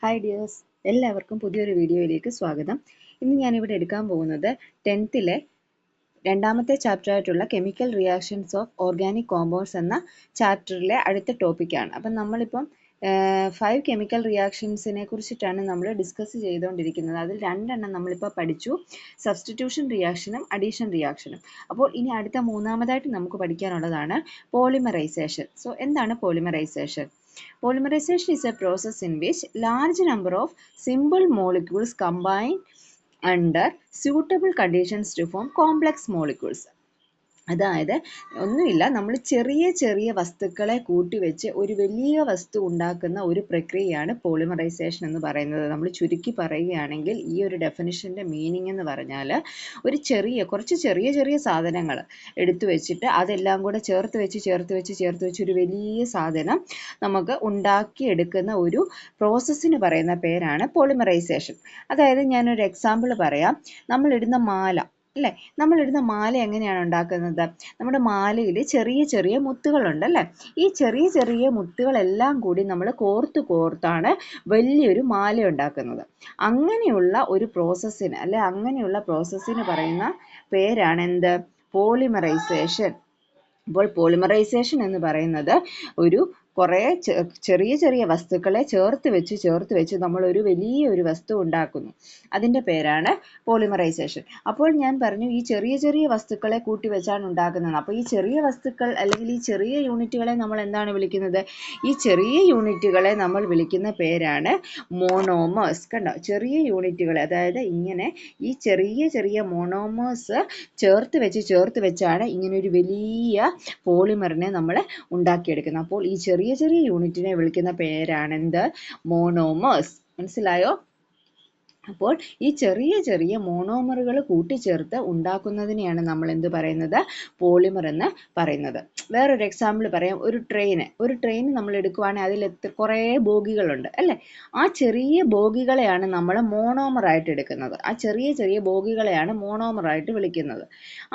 Hi dears, എല്ലാവർക്കും പുതിയൊരു വീഡിയോയിലേക്ക് സ്വാഗതം. ഇന്ന് ഞാനിവിടെ എടുക്കാൻ പോകുന്നത് 10th രണ്ടാമത്തെ ചാപ്റ്റർ ആയിട്ടുള്ള chemical reactions of organic compounds എന്ന ചാപ്റ്ററിലെ അടുത്ത ടോപ്പിക്കാണ്. അപ്പം നമ്മളിപ്പം 5 കെമിക്കൽ റിയാക്ഷൻസിനെ കുറിച്ചിട്ടാണ് നമ്മൾ ഡിസ്കസ് ചെയ്തുകൊണ്ടിരിക്കുന്നത്. അതിൽ 2 എണ്ണം നമ്മളിപ്പോൾ പഠിച്ചു, സബ്സ്റ്റിറ്റ്യൂഷൻ റിയാക്ഷനും അഡീഷൻ റിയാക്ഷനും. അപ്പോൾ ഇനി അടുത്ത മൂന്നാമതായിട്ട് നമുക്ക് പഠിക്കാനുള്ളതാണ് പോളിമറൈസേഷൻ. സോ എന്താണ് polymerisation? Polymerization is a process in which large number of simple molecules combine under suitable conditions to form complex molecules. അതായത് ഒന്നുമില്ല, നമ്മൾ ചെറിയ ചെറിയ വസ്തുക്കളെ കൂട്ടിവെച്ച് ഒരു വലിയ വസ്തു ഉണ്ടാക്കുന്ന ഒരു പ്രക്രിയയാണ് പോളിമറൈസേഷൻ എന്ന് പറയുന്നത്. നമ്മൾ ചുരുക്കി പറയുകയാണെങ്കിൽ ഈ ഒരു ഡെഫിനിഷൻ്റെ മീനിങ് എന്ന് പറഞ്ഞാൽ കുറച്ച് ചെറിയ ചെറിയ സാധനങ്ങൾ എടുത്തു വെച്ചിട്ട് അതെല്ലാം കൂടെ ചേർത്ത് വെച്ച് ഒരു വലിയ സാധനം നമുക്ക് ഉണ്ടാക്കിയെടുക്കുന്ന ഒരു പ്രോസസ്സിന് പറയുന്ന പേരാണ് പോളിമറൈസേഷൻ. അതായത് ഞാനൊരു എക്സാമ്പിൾ പറയാം. നമ്മളിടുന്ന മാല അല്ലേ, നമ്മളിടുന്ന മാല എങ്ങനെയാണ് ഉണ്ടാക്കുന്നത്? നമ്മുടെ മാലയിൽ ചെറിയ ചെറിയ മുത്തുകളുണ്ട് അല്ലേ. ഈ ചെറിയ ചെറിയ മുത്തുകളെല്ലാം കൂടി നമ്മൾ കോർത്താണ് വലിയൊരു മാല ഉണ്ടാക്കുന്നത്. അങ്ങനെയുള്ള ഒരു പ്രോസസ്സിന് അങ്ങനെയുള്ള പ്രോസസ്സിന് പറയുന്ന പേരാണ് എന്ത്? പോളിമറൈസേഷൻ. അപ്പോൾ പോളിമറൈസേഷൻ എന്ന് പറയുന്നത് കുറേ ചെറിയ ചെറിയ വസ്തുക്കളെ ചേർത്ത് വെച്ച് നമ്മൾ ഒരു വലിയൊരു വസ്തു ഉണ്ടാക്കുന്നു. അതിൻ്റെ പേരാണ് പോളിമറൈസേഷൻ. അപ്പോൾ ഞാൻ പറഞ്ഞു ഈ ചെറിയ ചെറിയ വസ്തുക്കളെ കൂട്ടി വെച്ചാണ് ഉണ്ടാക്കുന്നത്. അപ്പോൾ ഈ ചെറിയ വസ്തുക്കൾ അല്ലെങ്കിൽ ഈ ചെറിയ യൂണിറ്റുകളെ നമ്മൾ എന്താണ് വിളിക്കുന്നത്? ഈ ചെറിയ യൂണിറ്റുകളെ നമ്മൾ വിളിക്കുന്ന പേരാണ് മോണോമേഴ്സ്. കണ്ടോ, ചെറിയ യൂണിറ്റുകളെ, അതായത് ഇങ്ങനെ ഈ ചെറിയ ചെറിയ മോണോമേഴ്സ് ചേർത്ത് വെച്ചാണ് ഇങ്ങനെ ഒരു വലിയ പോളിമറിനെ നമ്മൾ ഉണ്ടാക്കിയെടുക്കുന്നത്. അപ്പോൾ ഈ ചെറിയ ചെറിയ യൂണിറ്റിനെ വിളിക്കുന്ന പേരാണ് എന്ത്? മോണോമേഴ്സ്. മനസ്സിലായോ? അപ്പോൾ ഈ ചെറിയ ചെറിയ മോണോമറുകൾ കൂട്ടിച്ചേർത്ത് ഉണ്ടാക്കുന്നതിനെയാണ് നമ്മൾ എന്ത് പറയുന്നത്? പോളിമർ എന്ന് പറയുന്നത്. വേറൊരു എക്സാമ്പിൾ പറയാം. ഒരു ട്രെയിൻ നമ്മൾ എടുക്കുവാണെങ്കിൽ അതിൽ കുറേ ബോഗികളുണ്ട് അല്ലേ. ആ ചെറിയ ബോഗികളെയാണ് നമ്മൾ മോണോമറായിട്ട് എടുക്കുന്നത്. ആ ചെറിയ ചെറിയ ബോഗികളെയാണ് മോണോമറായിട്ട് വിളിക്കുന്നത്.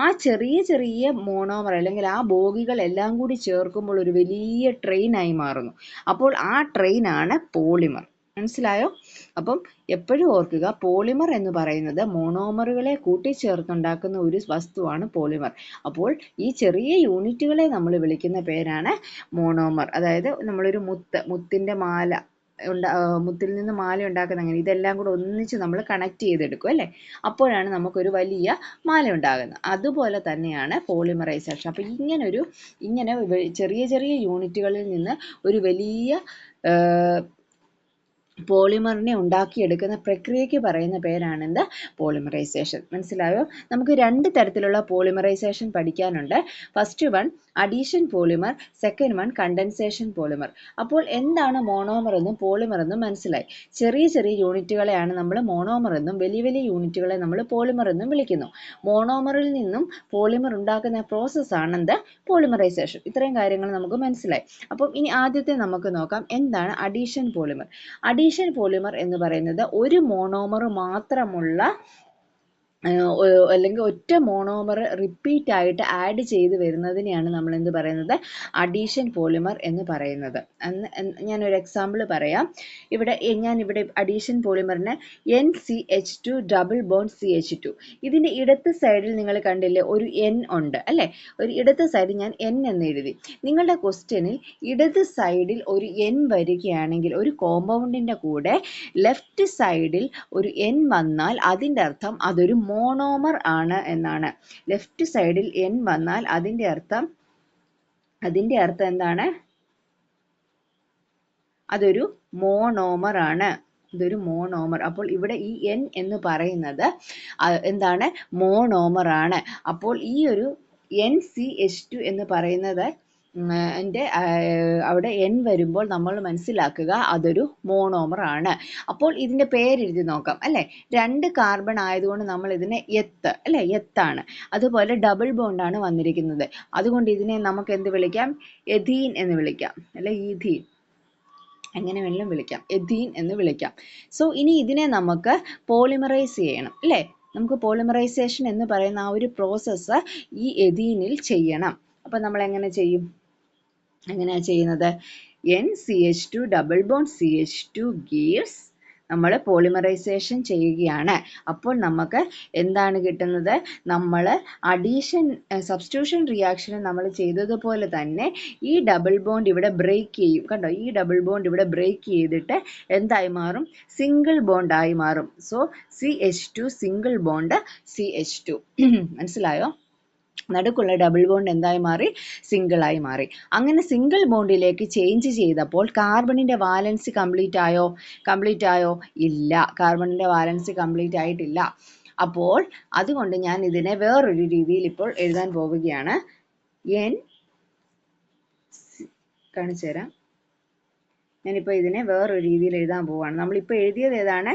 ആ ചെറിയ ചെറിയ മോണോമർ അല്ലെങ്കിൽ ആ ബോഗികൾ എല്ലാം കൂടി ചേർക്കുമ്പോൾ ഒരു വലിയ ട്രെയിനായി മാറുന്നു. അപ്പോൾ ആ ട്രെയിനാണ് പോളിമർ. മനസ്സിലായോ? അപ്പം എപ്പോഴും ഓർക്കുക, പോളിമർ എന്ന് പറയുന്നത് മോണോമറുകളെ കൂട്ടിച്ചേർത്തുണ്ടാക്കുന്ന ഒരു വസ്തുവാണ് പോളിമർ. അപ്പോൾ ഈ ചെറിയ യൂണിറ്റുകളെ നമ്മൾ വിളിക്കുന്ന പേരാണ് മോണോമർ. അതായത് നമ്മളൊരു മുത്തിൻ്റെ മാല മുത്തിൽ നിന്ന് മാല ഉണ്ടാക്കുന്ന അങ്ങനെ ഇതെല്ലാം കൂടെ ഒന്നിച്ച് നമ്മൾ കണക്ട് ചെയ്തെടുക്കും അല്ലേ. അപ്പോഴാണ് നമുക്കൊരു വലിയ മാല ഉണ്ടാകുന്നത്. അതുപോലെ തന്നെയാണ് പോളിമറൈസേഷൻ. അപ്പോൾ ഇങ്ങനെ ചെറിയ ചെറിയ യൂണിറ്റുകളിൽ നിന്ന് ഒരു വലിയ പോളിമറിനെ ഉണ്ടാക്കിയെടുക്കുന്ന പ്രക്രിയയ്ക്ക് പറയുന്ന പേരാണെന്ത്? പോളിമറൈസേഷൻ. മനസ്സിലായോ? നമുക്ക് 2 തരത്തിലുള്ള പോളിമറൈസേഷൻ പഠിക്കാനുണ്ട്. First one addition polymer, second one condensation polymer. അപ്പോൾ എന്താണ് മോണോമർ എന്നും പോളിമർ എന്നും മനസ്സിലായി. ചെറിയ ചെറിയ യൂണിറ്റുകളെയാണ് നമ്മൾ മോണോമർ എന്നും വലിയ വലിയ യൂണിറ്റുകളെ നമ്മൾ പോളിമർ എന്നും വിളിക്കുന്നു. മോണോമറിൽ നിന്നും പോളിമർ ഉണ്ടാക്കുന്ന പ്രോസസ്സാണ് എന്ത്? പോളിമറൈസേഷൻ. ഇത്രയും കാര്യങ്ങൾ നമുക്ക് മനസ്സിലായി. അപ്പം ഇനി ആദ്യത്തെ നമുക്ക് നോക്കാം, എന്താണ് അഡീഷൻ പോളിമർ. അഡീഷൻ പോളിമർ എന്ന് പറയുന്നത് ഒരു മോണോമർ മാത്രമുള്ള അല്ലെങ്കിൽ ഒറ്റ മോണോമർ റിപ്പീറ്റ് ആയിട്ട് ആഡ് ചെയ്ത് വരുന്നതിനെയാണ് നമ്മൾ എന്ത് പറയുന്നത്? അഡീഷൻ പോളിമർ എന്ന് പറയുന്നത്. ഞാനൊരു എക്സാമ്പിൾ പറയാം. ഞാനിവിടെ addition പോളിമറിന് NCH2 double bond CH2. ഇതിൻ്റെ ഇടത്ത് സൈഡിൽ നിങ്ങൾ കണ്ടില്ലേ ഒരു N ഉണ്ട് അല്ലേ. ഒരു ഇടത്ത് സൈഡിൽ ഞാൻ N എന്ന് എഴുതി. നിങ്ങളുടെ ക്വസ്റ്റ്യനിൽ ഇടത് സൈഡിൽ ഒരു N വരികയാണെങ്കിൽ ഒരു കോമ്പൗണ്ടിൻ്റെ കൂടെ ലെഫ്റ്റ് സൈഡിൽ ഒരു N വന്നാൽ അതിൻ്റെ അർത്ഥം അതൊരു മോണോമർ ആണ് എന്നാണ്. ലെഫ്റ്റ് സൈഡിൽ N വന്നാൽ അതിൻ്റെ അർത്ഥം എന്താണ്? അതൊരു മോണോമർ ആണ്. ഇതൊരു മോണോമർ. അപ്പോൾ ഇവിടെ ഈ N എന്ന് പറയുന്നത് എന്താണ്? മോണോമർ ആണ്. അപ്പോൾ ഈ ഒരു NCH2 എന്ന് പറയുന്നത് അവിടെ N വരുമ്പോൾ നമ്മൾ മനസ്സിലാക്കുക അതൊരു മോണോമർ ആണ്. അപ്പോൾ ഇതിൻ്റെ പേരെഴുതി നോക്കാം അല്ലേ. 2 കാർബൺ ആയതുകൊണ്ട് നമ്മൾ ഇതിനെ എത്താണ്. അതുപോലെ ഡബിൾ ബോണ്ടാണ് വന്നിരിക്കുന്നത്. അതുകൊണ്ട് ഇതിനെ നമുക്ക് എന്ത് വിളിക്കാം? എഥീൻ എന്ന് വിളിക്കാം അല്ലെ. ഈഥീൻ എങ്ങനെ വേണമെങ്കിലും വിളിക്കാം, എഥീൻ എന്ന് വിളിക്കാം. സോ ഇനി ഇതിനെ നമുക്ക് പോളിമറൈസ് ചെയ്യണം അല്ലേ. നമുക്ക് പോളിമറൈസേഷൻ എന്ന് പറയുന്ന ആ ഒരു പ്രോസസ്സ് ഈ എഥീനിൽ ചെയ്യണം. അപ്പം നമ്മൾ എങ്ങനെയാണ് ചെയ്യുന്നത്? NCH2 double bond CH2 gives നമ്മൾ പോളിമറൈസേഷൻ ചെയ്യുകയാണ്. അപ്പോൾ നമുക്ക് എന്താണ് കിട്ടുന്നത്? നമ്മൾ സബ്സ്റ്റിറ്റ്യൂഷൻ റിയാക്ഷൻ നമ്മൾ ചെയ്തതുപോലെ തന്നെ ഈ ഡബിൾ ബോണ്ട് ഇവിടെ ബ്രേക്ക് ചെയ്യും. കണ്ടോ, ഈ ഡബിൾ ബോണ്ട് ഇവിടെ ബ്രേക്ക് ചെയ്തിട്ട് എന്തായി മാറും? സിംഗിൾ ബോണ്ട് ആയി മാറും. So CH2 single bond CH2. മനസ്സിലായോ? നടുക്കുള്ള ഡബിൾ ബോണ്ട് എന്തായി മാറി? സിംഗിൾ ആയി മാറി. അങ്ങനെ സിംഗിൾ ബോണ്ടിലേക്ക് ചേഞ്ച് ചെയ്തപ്പോൾ കാർബണിന്റെ വാലൻസി കംപ്ലീറ്റ് ആയോ? ഇല്ല, കാർബണിന്റെ വാലൻസി കംപ്ലീറ്റ് ആയിട്ടില്ല. അപ്പോൾ അതുകൊണ്ട് ഞാൻ ഇതിനെ വേറൊരു രീതിയിൽ ഇപ്പോൾ എഴുതാൻ പോവുകയാണ്. കാണിച്ചു തരാം. ഞാനിപ്പോൾ ഇതിനെ വേറൊരു രീതിയിൽ എഴുതാൻ പോവുകയാണ്. നമ്മളിപ്പോൾ എഴുതിയത് ഏതാണ്?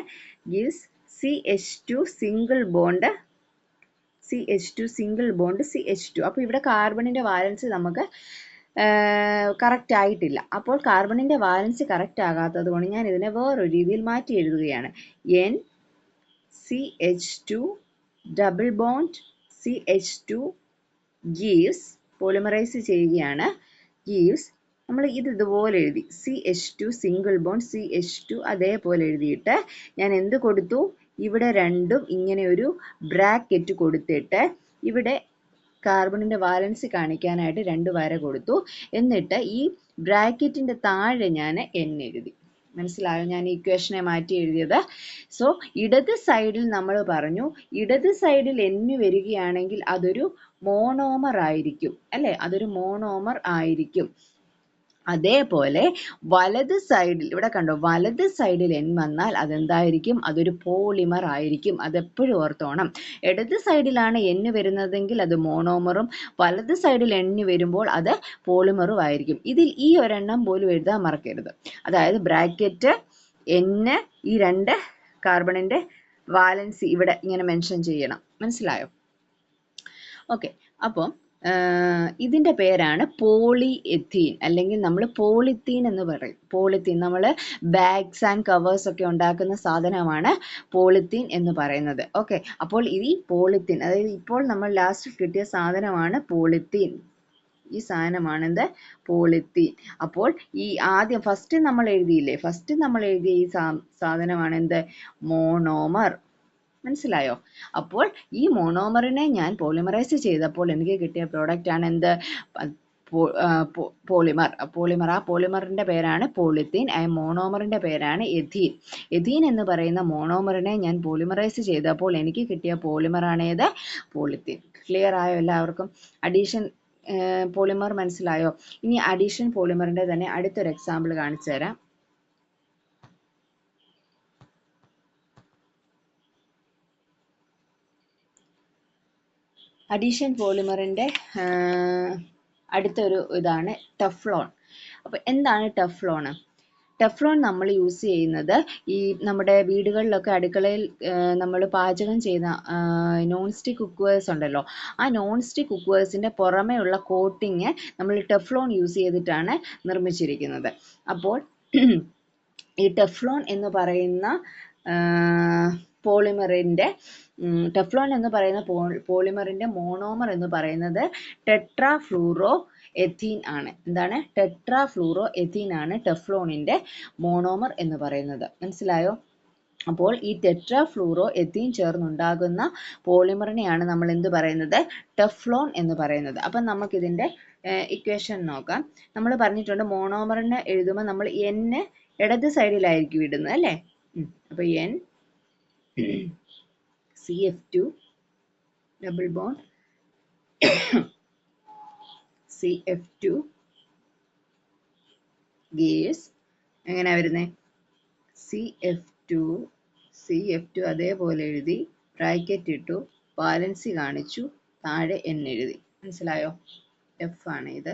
Gives CH2 single bond CH2. അപ്പോൾ ഇവിടെ കാർബണിന്റെ വാലൻസ് നമുക്ക് കറക്റ്റ് ആയിട്ടില്ല. അപ്പോൾ കാർബണിന്റെ വാലൻസ് കറക്റ്റ് ആകാത്തത് കൊണ്ട് ഞാൻ ഇതിനെ വേറൊരു രീതിയിൽ മാറ്റി എഴുതുകയാണ്. NCH2 double bond CH2 gives, polymerise ചെയ്യുകയാണ്, gives, നമ്മൾ ഇതുപോലെ എഴുതി CH2 സിംഗിൾ ബോണ്ട് CH2 അതേപോലെ എഴുതിയിട്ട് ഞാൻ എന്ത് കൊടുത്തു? ഇവിടെ രണ്ടും ഇങ്ങനെ ഒരു ബ്രാക്കറ്റ് കൊടുത്തിട്ട് ഇവിടെ കാർബണിന്റെ വാലൻസ് കാണിക്കാനായിട്ട് 2 വര കൊടുത്തു. എന്നിട്ട് ഈ ബ്രാക്കറ്റിന്റെ താഴെ ഞാൻ N എഴുതി. മനസ്സിലായോ ഞാൻ ഇക്വേഷനെ മാറ്റി എഴുതിയത്? സോ ഇടത് സൈഡിൽ നമ്മൾ പറഞ്ഞു, ഇടത് സൈഡിൽ N വരികയാണെങ്കിൽ അതൊരു മോണോമർ ആയിരിക്കും അല്ലേ? അതൊരു മോണോമർ ആയിരിക്കും. അതേപോലെ വലത് സൈഡിൽ ഇവിടെ കണ്ടോ, വലത് സൈഡിൽ N വന്നാൽ അതെന്തായിരിക്കും? അതൊരു പോളിമർ ആയിരിക്കും. അതെപ്പോഴും ഓർത്തോണം. ഇടത് സൈഡിലാണ് N വരുന്നതെങ്കിൽ അത് മോണോമറും, വലത് സൈഡിൽ N വരുമ്പോൾ അത് പോളിമറും ആയിരിക്കും. ഇതിൽ ഈ ഒരെണ്ണം പോലും എഴുതാൻ മറക്കരുത്. അതായത് ബ്രാക്കറ്റ് N, ഈ 2 കാർബണിന്റെ വാലൻസി ഇവിടെ ഇങ്ങനെ മെൻഷൻ ചെയ്യണം. മനസ്സിലായോ? ഓക്കെ, അപ്പം ഇതിൻ്റെ പേരാണ് പോളി എത്തീൻ, അല്ലെങ്കിൽ നമ്മൾ പോളിത്തീൻ എന്ന് പറയും. പോളിത്തീൻ, നമ്മൾ ബാഗ്സ് ആൻഡ് കവേഴ്സ് ഒക്കെ ഉണ്ടാക്കുന്ന സാധനമാണ് പോളിത്തീൻ എന്ന് പറയുന്നത്. ഓക്കെ, അപ്പോൾ ഈ പോളിത്തീൻ, അതായത് ഇപ്പോൾ നമ്മൾ ലാസ്റ്റ് കിട്ടിയ സാധനമാണ് പോളിത്തീൻ. ഈ സാധനമാണ് എന്ത്? പോളിത്തീൻ. അപ്പോൾ ഈ ആദ്യം ഫസ്റ്റ് നമ്മൾ എഴുതിയ ഈ സാധനമാണ് എന്ത്? മോണോമർ. മനസ്സിലായോ? അപ്പോൾ ഈ മോണോമറിനെ ഞാൻ പോളിമറൈസ് ചെയ്തപ്പോൾ എനിക്ക് കിട്ടിയ പ്രോഡക്റ്റ് ആണ് എന്ത്? പോളിമർ. ആ പോളിമറിന്റെ പേരാണ് പോളിത്തീൻ. മോണോമറിന്റെ പേരാണ് എഥീൻ. എഥീൻ എന്ന് പറയുന്ന മോണോമറിനെ ഞാൻ പോളിമറൈസ് ചെയ്തപ്പോൾ എനിക്ക് കിട്ടിയ പോളിമറാണ് ഏത്? പോളിത്തീൻ. ക്ലിയർ ആയോ എല്ലാവർക്കും? അഡീഷൻ പോളിമർ മനസ്സിലായോ? ഇനി അഡീഷൻ പോളിമറിന്റെ തന്നെ അടുത്തൊരു എക്സാമ്പിൾ കാണിച്ചു തരാം. അഡീഷൻ പോളിമറിന്റെ അടുത്തൊരു ഇതാണ് ടെഫ്ലോൺ. അപ്പോൾ എന്താണ് ടെഫ്ലോൺ? ടെഫ്ലോൺ നമ്മൾ യൂസ് ചെയ്യുന്നത് ഈ നമ്മുടെ വീടുകളിലൊക്കെ അടുക്കളയിൽ നമ്മൾ പാചകം ചെയ്യുന്ന നോൺ സ്റ്റിക്ക് കുക്കേഴ്സ് ഉണ്ടല്ലോ, ആ നോൺ സ്റ്റിക്ക് കുക്കേഴ്സിൻ്റെ പുറമേ ഉള്ള കോട്ടിങ് നമ്മൾ ടെഫ്ലോൺ യൂസ് ചെയ്തിട്ടാണ് നിർമ്മിച്ചിരിക്കുന്നത്. അപ്പോൾ ഈ ടെഫ്ലോൺ എന്ന് പറയുന്ന ടെഫ്ലോൺ എന്ന് പറയുന്ന പോളിമറിന്റെ മോണോമർ എന്ന് പറയുന്നത് ടെട്രാഫ്ലൂറോ എഥീൻ ആണ്. എന്താണ്? ടെട്രാഫ്ലൂറോ എഥീൻ ആണ് ടെഫ്ലോണിന്റെ മോണോമർ എന്ന് പറയുന്നത്. മനസ്സിലായോ? അപ്പോൾ ഈ ടെട്രാഫ്ലൂറോ എഥീൻ ചേർന്നുണ്ടാകുന്ന പോളിമറിനെയാണ് നമ്മൾ എന്ത് പറയുന്നത്? ടെഫ്ലോൺ എന്ന് പറയുന്നത്. അപ്പം നമുക്കിതിൻ്റെ ഇക്വേഷൻ നോക്കാം. നമ്മൾ പറഞ്ഞിട്ടുണ്ട് മോണോമറിനെ എഴുതുമ്പോൾ നമ്മൾ N ഇടത് സൈഡിലായിരിക്കും ഇടുന്നത് അല്ലേ? അപ്പോൾ N CF2 double bond CF2 gives, എങ്ങനെയാ വരുന്നത്? CF2 അതേപോലെ എഴുതി, ബ്രാക്കറ്റ് ഇട്ടു, വാലൻസി കാണിച്ചു, താഴെ N എഴുതി. മനസ്സിലായോ? F ആണ് ഇത്.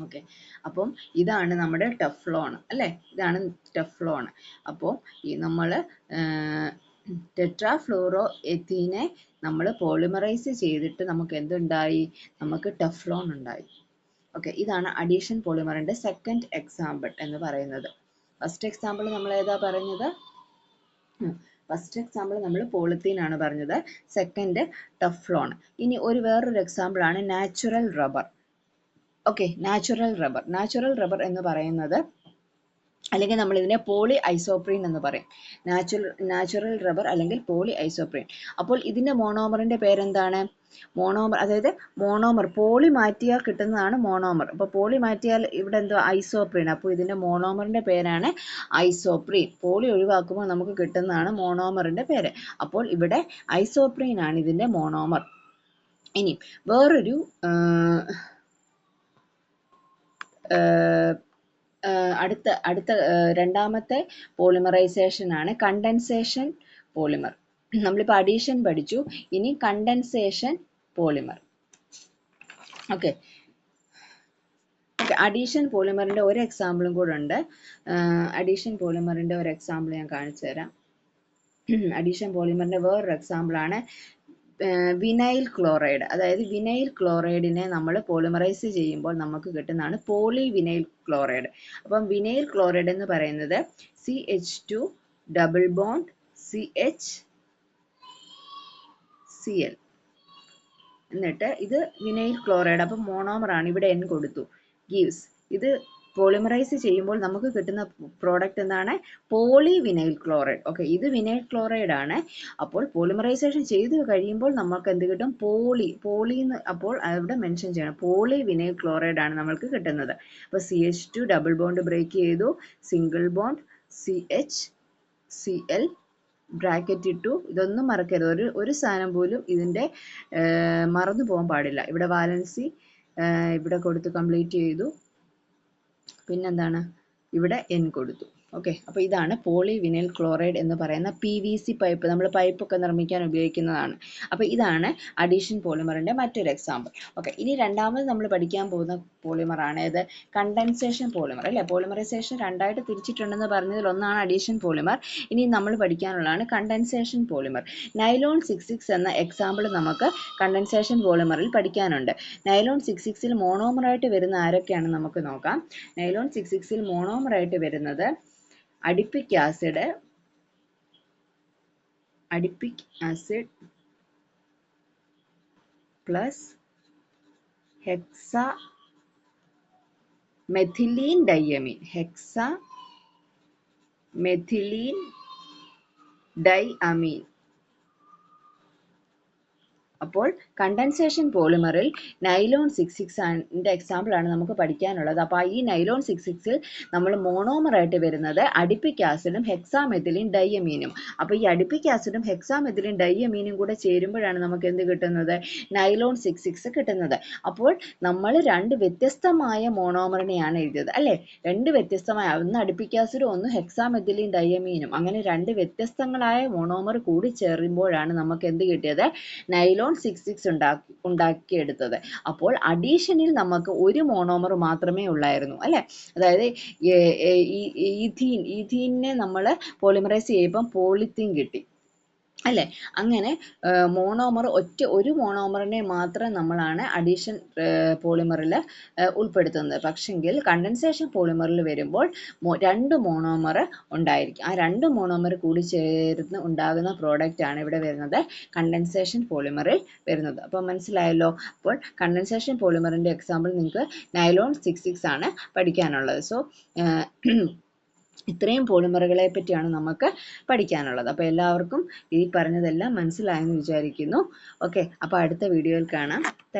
ഓക്കെ, അപ്പം ഇതാണ് നമ്മുടെ ടെഫ്ലോൺ അല്ലേ? ഇതാണ് ടെഫ്ലോൺ. അപ്പോൾ ഈ നമ്മൾ ടെട്രാഫ്ലൂറോ എഥീനെ നമ്മൾ പോളിമറൈസ് ചെയ്തിട്ട് നമുക്ക് എന്തുണ്ടായി? നമുക്ക് ടെഫ്ലോൺ ഉണ്ടായി. ഓക്കെ, ഇതാണ് അഡീഷൻ പോളിമറിന്റെ സെക്കൻഡ് എക്സാമ്പിൾ എന്ന് പറയുന്നത്. ഫസ്റ്റ് എക്സാമ്പിൾ നമ്മൾ ഏതാ പറഞ്ഞത്? ഫസ്റ്റ് എക്സാമ്പിൾ നമ്മൾ പോളിത്തീൻ ആണ് പറഞ്ഞത്, സെക്കൻഡ് ടെഫ്ലോൺ. ഇനി വേറൊരു എക്സാമ്പിൾ ആണ് natural rubber. Okay, natural rubber എന്ന് പറയുന്നത് അല്ലെങ്കിൽ നമ്മൾ ഇതിനെ പോളി ഐസോപ്രീൻ എന്ന് പറയും. നാച്ചുറൽ റബ്ബർ അല്ലെങ്കിൽ പോളി ഐസോപ്രീൻ. അപ്പോൾ ഇതിൻ്റെ മോണോമറിൻ്റെ പേരെന്താണ്? മോണോമർ, അതായത് മോണോമർ പോളി മാറ്റിയാൽ കിട്ടുന്നതാണ് മോണോമർ. അപ്പോൾ പോളി മാറ്റിയാൽ ഇവിടെ എന്തോ ഐസോപ്രീൻ. അപ്പോൾ ഇതിൻ്റെ മോണോമറിൻ്റെ പേരാണ് ഐസോപ്രീൻ. പോളി ഒഴിവാക്കുമ്പോൾ നമുക്ക് കിട്ടുന്നതാണ് മോണോമറിൻ്റെ പേര്. അപ്പോൾ ഇവിടെ ഐസോപ്രീൻ ആണ് ഇതിൻ്റെ മോണോമർ. ഇനി വേറൊരു അടുത്ത രണ്ടാമത്തെ പോളിമറൈസേഷൻ ആണ് കണ്ടൻസേഷൻ പോളിമർ. നമ്മളിപ്പോൾ അഡീഷൻ പഠിച്ചു, ഇനി കണ്ടൻസേഷൻ പോളിമർ. ഓക്കെ, അഡീഷൻ പോളിമറിൻ്റെ ഒരു എക്സാമ്പിളും കൂടെ ഉണ്ട്. അഡീഷൻ പോളിമറിൻ്റെ ഒരു എക്സാമ്പിൾ ഞാൻ കാണിച്ചു തരാം. അഡീഷൻ പോളിമറിൻ്റെ വേറൊരു എക്സാമ്പിളാണ് വിനൈൽ ക്ലോറൈഡ്. അതായത് വിനൈൽ ക്ലോറൈഡിനെ നമ്മൾ പോളിമറൈസ് ചെയ്യുമ്പോൾ നമുക്ക് കിട്ടുന്നതാണ് പോളി വിനൈൽ ക്ലോറൈഡ്. അപ്പം വിനൈൽ ക്ലോറൈഡ് എന്ന് പറയുന്നത് CH2 ഡബിൾ ബോണ്ട് CHCl എന്നിട്ട് ഇത് വിനൈൽ ക്ലോറൈഡ്. അപ്പം മോണോമറാണ്, ഇവിടെ N കൊടുത്തു, ഗീവ്സ്. ഇത് പോളിമറൈസ് ചെയ്യുമ്പോൾ നമുക്ക് കിട്ടുന്ന പ്രോഡക്റ്റ് എന്താണ്? Poly vinyl chloride. ഓക്കെ, ഇത് വിനൈൽ ക്ലോറൈഡ് ആണ്. അപ്പോൾ പോളിമറൈസേഷൻ ചെയ്ത് കഴിയുമ്പോൾ നമുക്ക് എന്ത് കിട്ടും? പോളി എന്ന് അപ്പോൾ അവിടെ മെൻഷൻ ചെയ്യണം, പോളി വിനൈൽ ക്ലോറൈഡ് ആണ് നമ്മൾക്ക് കിട്ടുന്നത്. അപ്പോൾ CH2 ഡബിൾ ബോണ്ട് ബ്രേക്ക് ചെയ്തു, സിംഗിൾ ബോണ്ട് CHCl ബ്രാക്കറ്റ് ഇട്ടു. ഇതൊന്നും മറക്കരുത്, ഒരു സാധനം പോലും ഇതിൻ്റെ മറന്നു പോകാൻ പാടില്ല. ഇവിടെ വാലൻസി ഇവിടെ കൊടുത്ത് കംപ്ലീറ്റ് ചെയ്തു. പിന്നെന്താണ്? ഇവിടെ N കൊടുത്തു. ഓക്കെ, അപ്പോൾ ഇതാണ് പോളി വിനൈൽ ക്ലോറൈഡ് എന്ന് പറയുന്ന PVC പൈപ്പ്. നമ്മൾ പൈപ്പൊക്കെ നിർമ്മിക്കാൻ ഉപയോഗിക്കുന്നതാണ്. അപ്പോൾ ഇതാണ് അഡീഷൻ പോളിമറിൻ്റെ മറ്റൊരു എക്സാമ്പിൾ. ഓക്കെ, ഇനി രണ്ടാമത് നമ്മൾ പഠിക്കാൻ പോകുന്ന പോളിമറാണ് ഇത് കണ്ടൻസേഷൻ പോളിമർ. അല്ലേ, പോളിമറൈസേഷൻ രണ്ടായിട്ട് തിരിച്ചിട്ടുണ്ടെന്ന് പറഞ്ഞതിൽ ഒന്നാണ് അഡീഷൻ പോളിമർ. ഇനി നമ്മൾ പഠിക്കാനുള്ളതാണ് കണ്ടൻസേഷൻ പോളിമർ. നൈലോൺ 66 എന്ന എക്സാമ്പിൾ നമുക്ക് കണ്ടൻസേഷൻ പോളിമറിൽ പഠിക്കാനുണ്ട്. നൈലോൺ 66ൽ മോണോമറായിട്ട് വരുന്ന ആരൊക്കെയാണ് നമുക്ക് നോക്കാം. നൈലോൺ 66ൽ മോണോമറായിട്ട് വരുന്നത് അഡിപ്പിക് ആസിഡ് പ്ലസ് ഹെക്സാമെഥിലീൻ ഡൈഅമീൻ. അപ്പോൾ കണ്ടൻസേഷൻ പോളിമറിൽ നൈലോൺ 66 എക്സാമ്പിൾ ആണ് നമുക്ക് പഠിക്കാനുള്ളത്. അപ്പോൾ ഈ നൈലോൺ 66ൽ നമ്മൾ മോണോമറായിട്ട് വരുന്നത് അഡിപ്പിക് ആസിഡും ഹെക്സാമെഥിലിൻ ഡൈയമീനും. അപ്പോൾ ഈ അഡിപ്പിക് ആസിഡും ഹെക്സാമെഥിലിൻ ഡൈയമീനും കൂടെ ചേരുമ്പോഴാണ് നമുക്ക് എന്ത് കിട്ടുന്നത്? നൈലോൺ 66 കിട്ടുന്നത്. അപ്പോൾ നമ്മൾ രണ്ട് വ്യത്യസ്തമായ മോണോമറിനെയാണ് എഴുതിയത്, അല്ലേ? രണ്ട് വ്യത്യസ്തമായ, ഒന്ന് അഡിപ്പിക് ആസിഡും ഒന്ന് ഹെക്സാമെഥിലിൻ ഡൈയമീനും. അങ്ങനെ രണ്ട് വ്യത്യസ്തങ്ങളായ മോണോമർ കൂടി ചേരുമ്പോഴാണ് നമുക്ക് എന്ത് കിട്ടിയത്? നൈലോൺ 66 ഉണ്ടാക്കിയെടുത്തത്. അപ്പോൾ അഡീഷനിൽ നമുക്ക് ഒരു മോണോമർ മാത്രമേ ഉള്ളായിരുന്നു, അല്ലെ? അതായത് ഈഥീനെ നമ്മൾ പോളിമറൈസ് ചെയ്യുമ്പോൾ പോളിത്തീൻ കിട്ടി, അല്ലേ? അങ്ങനെ മോണോമർ ഒരു മോണോമറിനെ മാത്രം നമ്മളാണ് അഡീഷൻ പോളിമറിൽ ഉൾപ്പെടുത്തുന്നത്. പക്ഷെങ്കിൽ കണ്ടൻസേഷൻ പോളിമറിൽ വരുമ്പോൾ രണ്ട് മോണോമർ ഉണ്ടായിരിക്കും. ആ രണ്ട് മോണോമർ കൂടി ചേർന്ന് ഉണ്ടാകുന്ന പ്രോഡക്റ്റ് ആണ് ഇവിടെ വരുന്നത് കണ്ടൻസേഷൻ പോളിമറിൽ വരുന്നത്. അപ്പോൾ മനസ്സിലായല്ലോ. അപ്പോൾ കണ്ടൻസേഷൻ പോളിമറിൻ്റെ എക്സാമ്പിൾ നിങ്ങൾക്ക് നൈലോൺ 66 ആണ് പഠിക്കാനുള്ളത്. സോ ഇത്രയും പോളിമറുകളെ പറ്റിയാണ് നമുക്ക് പഠിക്കാനുള്ളത്. അപ്പോൾ എല്ലാവർക്കും ഈ പറഞ്ഞതെല്ലാം മനസ്സിലായെന്ന് വിചാരിക്കുന്നു. ഓക്കെ, അപ്പോൾ അടുത്ത വീഡിയോയിൽ കാണാം.